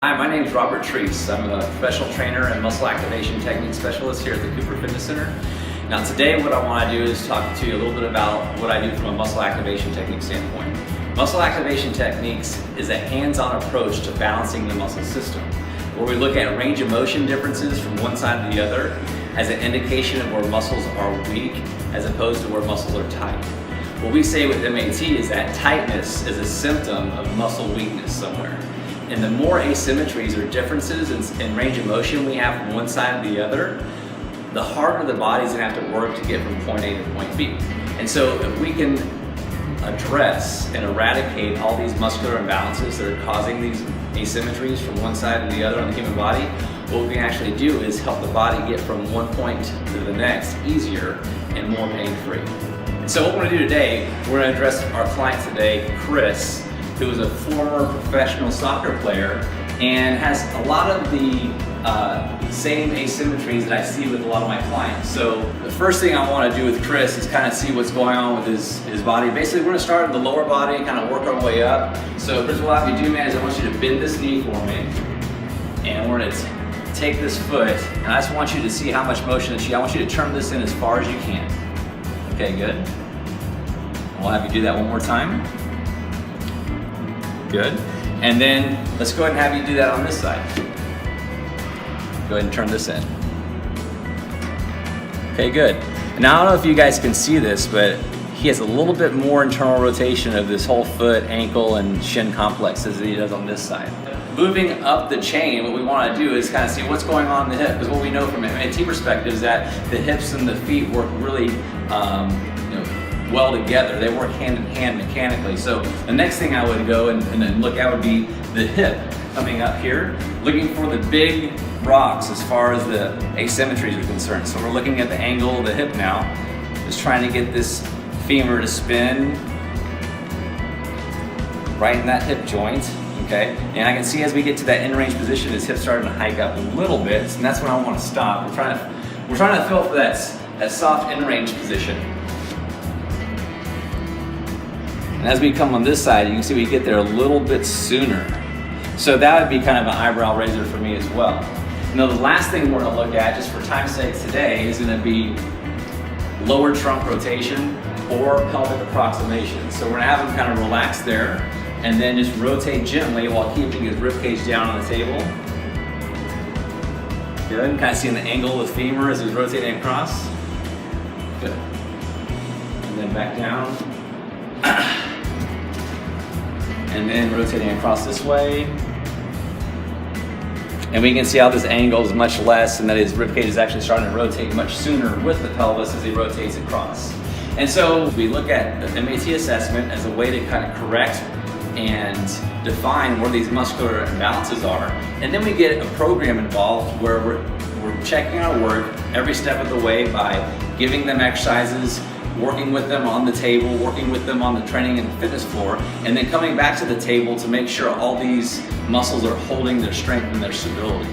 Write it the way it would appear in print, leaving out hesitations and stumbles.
Hi, my name is Robert Treece. I'm a professional trainer and muscle activation technique specialist here at the Cooper Fitness Center. Now today what I want to do is talk to you a little bit about what I do from a muscle activation technique standpoint. Muscle activation techniques is a hands-on approach to balancing the muscle system, where we look at range of motion differences from one side to the other as an indication of where muscles are weak as opposed to where muscles are tight. What we say with MAT is that tightness is a symptom of muscle weakness somewhere. And the more asymmetries or differences in range of motion we have from one side to the other, the harder the body's gonna have to work to get from point A to point B. And so if we can address and eradicate all these muscular imbalances that are causing these asymmetries from one side to the other on the human body, what we can actually do is help the body get from one point to the next easier and more pain-free. And so what we're gonna do today, we're gonna address our client today, Chris, who is a former professional soccer player and has a lot of the same asymmetries that I see with a lot of my clients. So the first thing I want to do with Chris is kind of see what's going on with his body. Basically, we're going to start at the lower body and kind of work our way up. So Chris, what I have you do, man, is I want you to bend this knee for me. And we're going to take this foot, and I just want you to see how much motion it's. I want you to turn this in as far as you can. Okay, good. We'll have you do that one more time. Good. And then let's go ahead and have you do that on this side. Go ahead and turn this in. Okay, good. Now I don't know if you guys can see this, but he has a little bit more internal rotation of this whole foot, ankle, and shin complexes that he does on this side. Moving up the chain, what we want to do is kind of see what's going on in the hip, because what we know from an MAT perspective is that the hips and the feet work really well together. They work hand in hand mechanically. So the next thing I would go and then look at would be the hip coming up here, looking for the big rocks as far as the asymmetries are concerned. So we're looking at the angle of the hip now, just trying to get this femur to spin right in that hip joint. Okay, and I can see as we get to that in range position, his hip's starting to hike up a little bit, and that's when I want to stop. We're trying to feel for that soft in range position. And as we come on this side, you can see we get there a little bit sooner. So that would be kind of an eyebrow raiser for me as well. Now the last thing we're gonna look at, just for time's sake today, is gonna be lower trunk rotation or pelvic approximation. So we're gonna have him kind of relax there and then just rotate gently while keeping his ribcage down on the table. Good, kind of seeing the angle of the femur as he's rotating across. Good. And then back down. And then rotating across this way. And we can see how this angle is much less and that his ribcage is actually starting to rotate much sooner with the pelvis as he rotates across. And so we look at the MAT assessment as a way to kind of correct and define where these muscular imbalances are. And then we get a program involved where we're checking our work every step of the way by giving them exercises, working with them on the table, working with them on the training and fitness floor, and then coming back to the table to make sure all these muscles are holding their strength and their stability.